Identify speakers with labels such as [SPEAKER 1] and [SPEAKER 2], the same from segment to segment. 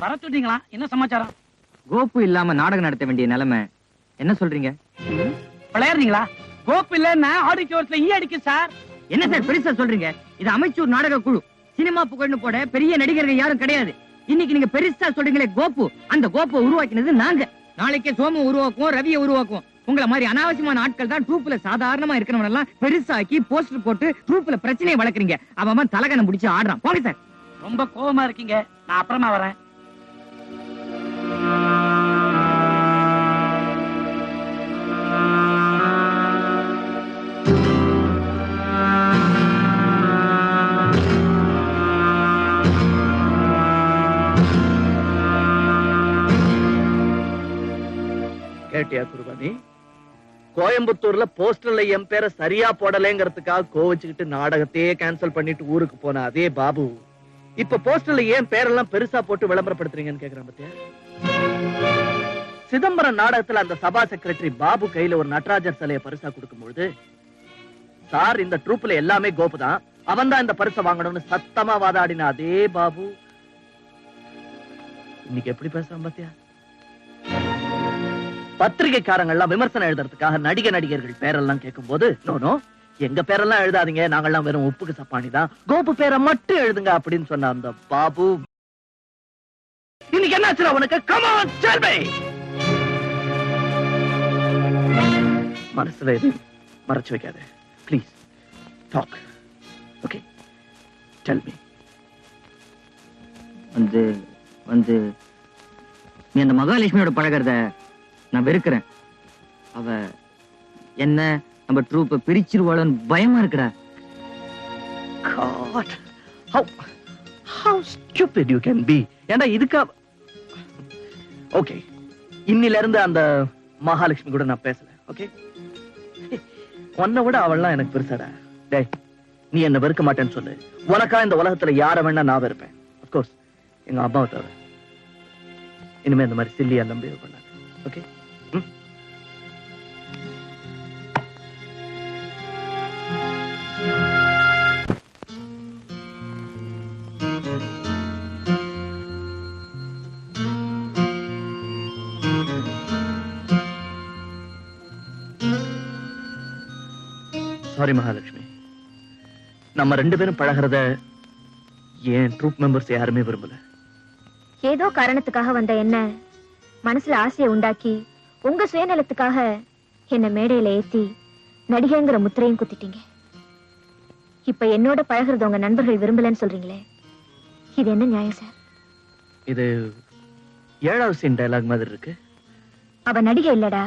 [SPEAKER 1] வர சொல்றீங்களா? என்ன சமாச்சாரம்?
[SPEAKER 2] கோப்பு இல்லாம நாடகம் நடத்த வேண்டிய நிலைமை. என்ன சொல்றீங்க?
[SPEAKER 1] விளையாடுறீங்களா? கோப்பு இல்லன்னா ஆடிட்டோரியத்துல ஈ அடிக்கு சார்.
[SPEAKER 2] என்ன சார் பெருசா சொல்றீங்க? இது அமைச்சூர் நாடக குழு. சினிமா புகழ்னு போட பெரிய நடிகர்கள் யாரும் கிடையாது. இன்னைக்கு நீங்க பெருசா சொல்றீங்களே கோப்பு, அந்த கோப்பை உருவாக்கினது நாங்க. நாளைக்கே சோம உருவாக்குவோம், ரவியை உருவாக்குவோம். உங்களை மாதிரி அனாவசியமான ஆட்கள் தான் ட்ரூப்ல சாதாரணமா இருக்கிறவங்க எல்லாம் பெருசாக்கி போஸ்டர் போட்டு ட்ரூப்ல பிரச்சனையை வளர்க்குறீங்க. அவன் தலகனை முடிச்சு ஆடுறான். போங்க சார்.
[SPEAKER 1] ரொம்ப கோவமா இருக்கீங்க. நான் அப்புறமா வரேன்.
[SPEAKER 3] கேட்டியா குருபானி? கோயம்புத்தூர்ல போஸ்டர்ல என் பேரை சரியா போடலைங்கிறதுக்காக கோவிச்சுக்கிட்டு நாடகத்தையே கேன்சல் பண்ணிட்டு ஊருக்கு போன அதே பாபு இப்ப போஸ்டர்ல ஏன் பேரெல்லாம் பெருசா போட்டு விளம்பரப்படுத்துறீங்கன்னு கேக்குறான் பத்தியா? சிதம்பரம் நாடகத்துல அந்த சபா செக்ரட்டரி பாபு கையில ஒரு நடராஜர் சிலையை பரிசா கொடுக்கும்பொழுது, சார் இந்த ட்ரூப்ல எல்லாமே கோப்பு தான், அவன் தான் இந்த பரிசை வாங்கணும்னு சத்தமா வாதாடின அதே பாபு இன்னைக்கு எப்படி பேசுறான் பத்தியா? பத்திரிகைக்காரங்க எல்லாம் விமர்சனம் எழுதுறதுக்காக நடிகர்கள் பேரெல்லாம் கேட்கும் போது, நோ எங்க பேரெல்லாம் எழுதாதீங்க, நாங்கெல்லாம் வெறும் உப்புக்கு சப்பானி தான், கோபு பேரை மட்டும் எழுதுங்க அப்படின்னு சொன்ன அந்த பாபு இன்னைக்கு என்னாச்சு அவனுக்கு? Come on, tell me. மனசுல எது மறைச்சு வைக்காத please. Talk. Okay, tell me.
[SPEAKER 2] வந்து நீ அந்த மகாலட்சுமியோட பழகிறத நான் வெறுக்கிறேன். அவ என்ன நம்ம ட்ரூப்பை பிரிச்சிருவாளோன்னு பயமா இருக்குடா.
[SPEAKER 3] God, how stupid you can be. ஏண்டா இதுக்கா? ஓகே, இன்னில இருந்து அந்த மகாலட்சுமி கூட நான் பேசல. ஓகே, உன்னை விட அவள்லாம் எனக்கு பெருசாடா. டேய், நீ என்ன வெறுக்க மாட்டேன்னு சொல்லு. உனக்கா இந்த உலகத்துல யார வேணா நான் வெறுப்பேன். அப்கோர்ஸ் எங்க அம்மாவை தவிர. இனிமே இந்த மாதிரி சில்லியா நம்பி பண்ணாங்க. ஓகே, சாரி மகாலட்சுமி, நம்ம ரெண்டு பேரும் பழகிறத ஏன் ட்ரூப் மெம்பர்ஸ் யாருமே விரும்பல.
[SPEAKER 4] ஏதோ காரணத்துக்காக வந்த என்ன மனசுல ஆசையை உண்டாக்கி உங்க சுயநலத்துக்காக என்ன மேடையில ஏத்தி நடிகைங்கிற முத்திரையும் குத்திட்டீங்க. இப்ப என்னோட பழகிறது உங்க நண்பர்கள் விரும்பலன்னு சொல்றீங்களே, இது என்ன நியாயம் சார்?
[SPEAKER 3] இது 7வது சீன் டயலாக் மாதிரி இருக்கு.
[SPEAKER 4] அவ நடிகை இல்லடா,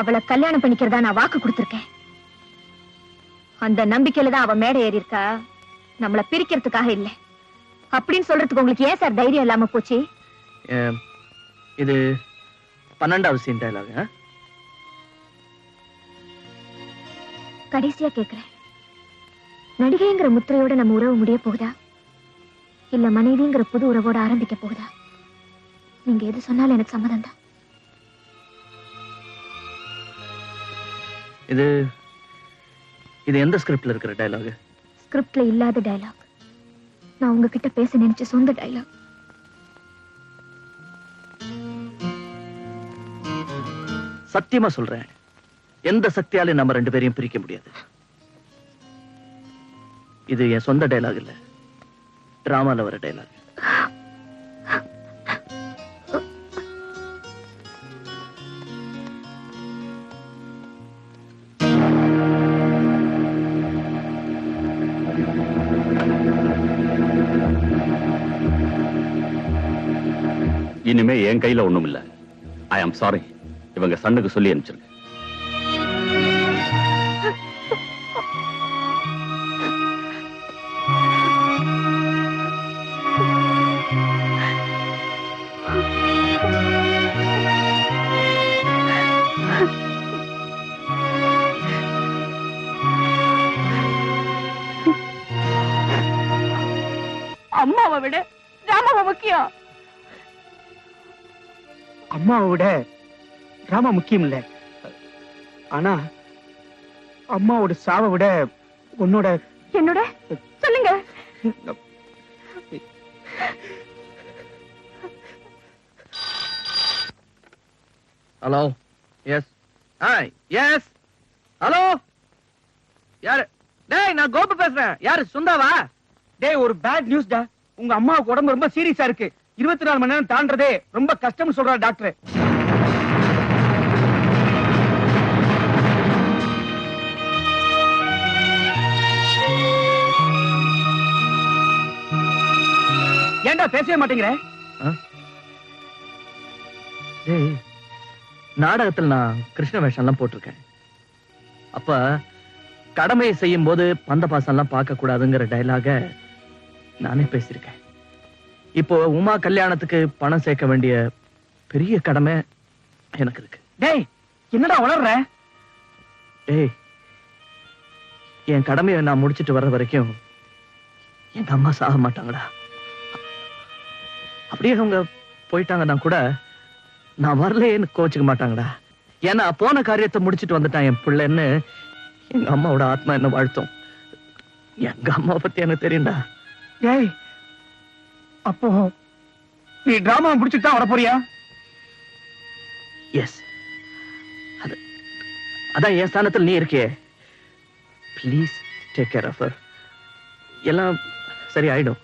[SPEAKER 4] அவளை கல்யாணம் பண்ணிக்கிறதா நான் வாக்கு கொடுத்திருக்கேன். அந்த நம்பிக்கையில தான் அவ மேடை ஏறி இருக்கா, நம்மள பிரிக்கிறதுக்காக இல்ல அப்படின்னு சொல்றதுக்கு உங்களுக்கு ஏன் சார் தைரியம் இல்லாம போச்சு?
[SPEAKER 3] இது 12வது சீன் டயலாக்.
[SPEAKER 4] கடைசியா கேக்குறேன், நடிகைங்கிற முத்திரையோட நம்ம உறவு முடிய போகுதா இல்ல மனைவிங்கிற புது உறவோட ஆரம்பிக்க போகுதா? நீங்க எது சொன்னாலும் எனக்கு சம்மதம் தான்.
[SPEAKER 3] இது எந்த ஸ்கிரிப்ட்ல இருக்கிற டயலாக்?
[SPEAKER 4] ஸ்கிரிப்ட்ல இல்லாத டயலாக், நான் உங்ககிட்ட பேச நினைச்ச சொந்த டயலாக்.
[SPEAKER 3] சத்தியமா சொல்றேன், எந்த சக்தியாலும் நம்ம ரெண்டு பேரையும் பிரிக்க முடியாது. இது என் சொந்த டயலாக் இல்ல, டிராமால வர டயலாக்.
[SPEAKER 5] இனிமே என் கையில ஒண்ணும் இல்ல. ஐ ஆம் சாரி. இவங்க சண்ணுக்கு சொல்லி அனுப்பிச்சிருங்க.
[SPEAKER 6] அம்மாவை விட ராமாவை முக்கியம்.
[SPEAKER 1] அம்மாவை விட ராமா முக்கியம் இல்ல, ஆனா அம்மாவோட சாவை விட உன்னோட
[SPEAKER 6] என்னோட சொல்லுங்க.
[SPEAKER 3] ஹலோ எஸ் எஸ் ஹலோ யாரு? டேய் நான் கோபு பேசுறேன். யாரு? சுந்தாவா?
[SPEAKER 1] டேய் ஒரு பேட் நியூஸ் டா. உங்க அம்மாவுக்கு உடம்பு ரொம்ப சீரியஸா இருக்கு. 24 மணி நேரம் தாண்டறதே ரொம்ப கஷ்டம்னு சொல்றாரு டாக்டர். ஏன்டா பேசவே மாட்டேங்கிற?
[SPEAKER 3] டேய் நாடகத்தில் நான் கிருஷ்ண வேஷம்லாம் போட்டிருக்கேன். அப்ப கடமையை செய்யும் போது பந்த பாசம்லாம் பார்க்க கூடாதுங்கிற டயலாக நானே பேசியிருக்கேன். இப்போ உமா கல்யாணத்துக்கு பணம் சேர்க்க வேண்டிய பெரிய கடமை எனக்கு இருக்கு.
[SPEAKER 1] டேய் என்னடா வளர்ற?
[SPEAKER 3] டேய் என் கடமையை நான் முடிச்சிட்டு வர்ற வரைக்கும் எங்க அம்மா சாக மாட்டாங்கடா. அப்படியே அவங்க போயிட்டாங்கன்னா கூட நான் வரலேன்னு கோச்சுக்க மாட்டாங்கடா. ஏன்னா போன காரியத்தை முடிச்சிட்டு வந்துட்டான் என் பிள்ளைன்னு எங்க அம்மாவோட ஆத்மா என்ன வாழ்த்தும். எங்க அம்மா பத்தி எனக்கு தெரியும்டா.
[SPEAKER 1] டேய் அப்போ நீ டிராமா முடிச்சிட்டு தான் வர போறியா?
[SPEAKER 3] எஸ், அதான் என் ஸ்தானத்தில் நீ இருக்கே. Please take care of her. எல்லாம் சரி ஆயிடும்.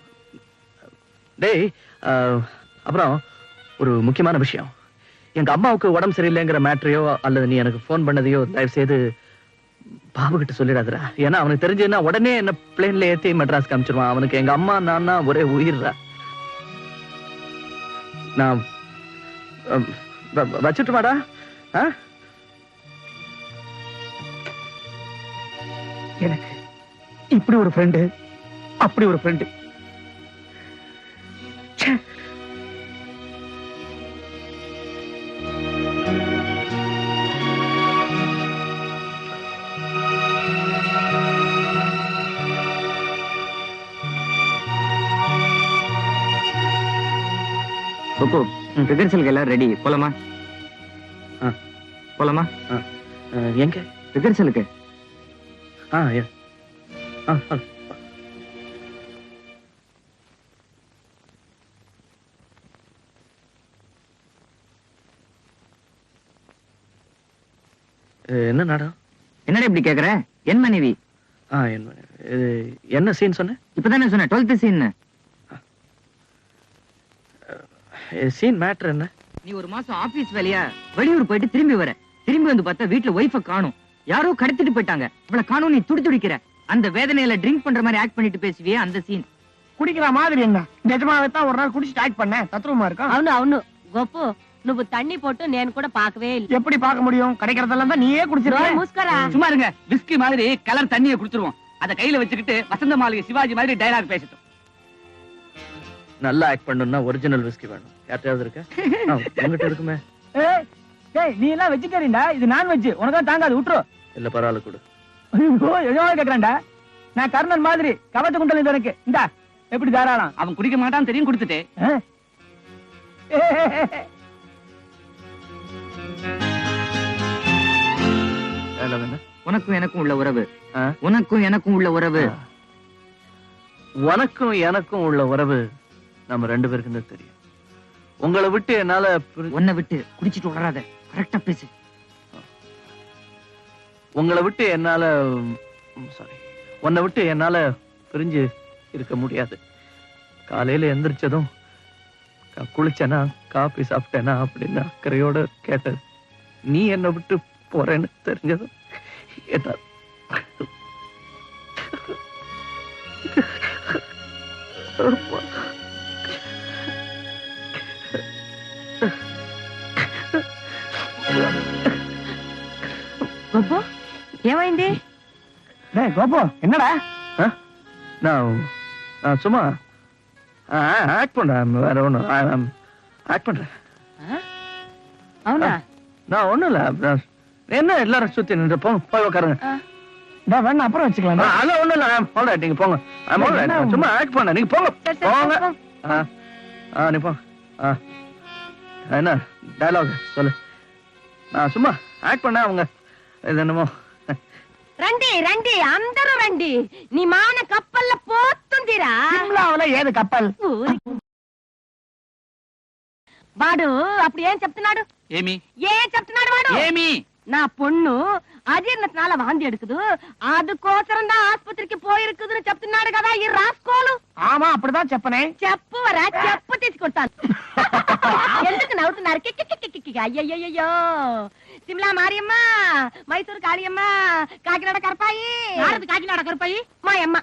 [SPEAKER 3] டேய் அப்புறம் ஒரு முக்கியமான விஷயம். எங்க அம்மாவுக்கு உடம்பு சரியில்லைங்கிற மேட்டரையோ அல்லது நீ எனக்கு போன் பண்ணதையோ தயவு செய்து பாபு கிட்ட சொல்லிடாதடா. ஏன்னா அவனுக்கு தெரிஞ்சுன்னா உடனே என்ன பிளேன்ல ஏத்தி மெட்ராஸ்க்கு அனுப்பிச்சிருவான். அவனுக்கு எங்க அம்மா நான்னா ஒரே உயிர்றா. நான் வச்சுட்டுமாடா?
[SPEAKER 1] எனக்கு இப்படி ஒரு ஃப்ரெண்டு, அப்படி ஒரு ஃப்ரெண்டு.
[SPEAKER 2] ரிஹர்சலுக்கு எல்லாம் ரெடி. போலாமா? போலாமா?
[SPEAKER 3] எங்க
[SPEAKER 2] ரிஹர்சலுக்கு?
[SPEAKER 3] என்ன நாடா?
[SPEAKER 2] என்னடா இப்படி கேக்குற? என் மனைவி.
[SPEAKER 3] என்ன சீன் சொன்ன?
[SPEAKER 2] இப்பதானே சொன்ன 12th சீன்.
[SPEAKER 3] சீன் மேட்டர் என்ன?
[SPEAKER 2] நீ ஒரு மாசம் ஆபீஸ் வேலையா வெளியூர் போயிட்டு திரும்பி வர. திரும்பி வந்து பார்த்தா வீட்டுல ஒய்ஃப காணும். யாரோ கடத்திட்டு போயிட்டாங்க. இவள காணும். நீ துடி துடிக்கிற. அந்த வேதனையில ட்ரிங்க் பண்ற மாதிரி ஆக்ட் பண்ணிட்டு பேசுவியே, அந்த சீன்.
[SPEAKER 1] குடிக்கிற மாதிரி என்ன? நிஜமாவே தான் ஒரு நாள் குடிச்சிட்டு ஆக்ட் பண்ணேன். தத்ரூபமா இருக்கா?
[SPEAKER 6] అవును గొప్ప నువ్వు తన్ని పోட்டு నేను కూడా పాకவே இல்ல.
[SPEAKER 1] எப்படி பார்க்க முடியும்? கிடைக்கிறதெல்லாம் தான் நீயே குடிச்சிருக்க.
[SPEAKER 6] மூஸ்கரா
[SPEAKER 1] சும்மா இருங்க. விஸ்கி மாதிரி கலர் தண்ணியை குடுத்துருவோம். அத கையில வச்சுக்கிட்டு வசந்த மாளிகை சிவாஜி மாதிரி டயலாக் பேசிட்டோம்.
[SPEAKER 3] நல்லா ஆக்ட் பண்ணணும்னா ஒரிஜினல் விஸ்கி வேணும். யார்ட்டையாவது இருக்க? உங்ககிட்ட இருக்குமே.
[SPEAKER 1] ஏய் நீ எல்லாம் வெஜிடேரியன்டா. இது நான் வெஜ். உனக்கு தான் தாங்காது. விட்டுரு.
[SPEAKER 3] இல்ல பரவாயில்ல கொடு.
[SPEAKER 1] ஐயோ எஜமா கேக்குறேன்டா. நான் கர்ணன் மாதிரி கவச்ச குண்டல் இது எனக்கு. இந்தா எப்படி தாராளம். அவன் குடிக்க மாட்டான்னு தெரியும் கொடுத்துட்டே.
[SPEAKER 2] உனக்கும் எனக்கும் உள்ள உறவு. உனக்கும் எனக்கும் உள்ள உறவு.
[SPEAKER 3] உனக்கும் எனக்கும் உள்ள உறவு நம்ம ரெண்டு பேருக்கும் தான் தெரியும். உங்களை விட்டு என்னால
[SPEAKER 2] உன்னை விட்டு குடிச்சிட்டு வராத. கரெக்டா பேசு.
[SPEAKER 3] உங்களை விட்டு என்னால சாரி உன்னை விட்டு என்னால பிரிஞ்சு இருக்க முடியாது. காலையில எந்திரிச்சதும் குளிச்சேனா காபி சாப்பிட்டேனா அப்படின்னு அக்கறையோட கேட்டது. நீ என்னை விட்டு போறேன்னு தெரிஞ்சதும் என்ன
[SPEAKER 6] గొప్ప ఏమైంది?
[SPEAKER 1] கோபு என்னடா?
[SPEAKER 3] நான் சும்மா ஆக்ட் பண்றேன். வேற ஒண்ணும் ஆக்ட் பண்றேன்.
[SPEAKER 6] అవునా?
[SPEAKER 3] நான் ஒண்ணும் இல்ல. என்ன எல்லாரும் சுத்தி நின்று போய் உட்காருங்க.
[SPEAKER 1] வேணா அப்புறம் வச்சுக்கலாம்.
[SPEAKER 3] அதெல்லாம் ஒண்ணும் இல்ல. ஆல்ரைட் நீங்க போங்க. நான் சும்மா ஆக்ட் பண்ண. நீங்க போங்க போங்க. நீ போங்க. என்ன டயலாக் சொல்லு. நான் சும்மா ஆக்ட் பண்ண. அவங்க இது என்னமோ
[SPEAKER 6] రండి రండి అందరూ రండి. నీ మాన కప్పల్ల పోతుందిరా.
[SPEAKER 1] சிம்லாவுல ஏது கப்பல்?
[SPEAKER 6] వాడు అప్పుడు ఏం చెప్తున్నాడు
[SPEAKER 1] ఏమి
[SPEAKER 6] ఏం చెప్తున్నాడు వాడు
[SPEAKER 1] ఏమి
[SPEAKER 6] నా பொண்ணு అజీర్ణத்தினால వాంతి எடுக்குது அதுకోసం தான் ఆసుపత్రికి పోయిరుకుదుని చెప్తున్నాడు కదా ఈ రాస్కోలు
[SPEAKER 1] ఆమా అప్పుడుதான் చెప్పనే
[SPEAKER 6] చెప్పువరా చెప్పు తీసుకొస్తాను ఎందుకు నవ్వుతున్నారు అయ్యయ్యో సిమ్లా మారియమ్మ మైసూరు కాళియమ్మ కాకినాడ కరపాయి కాకినాడ కరపాయి మా అమ్మ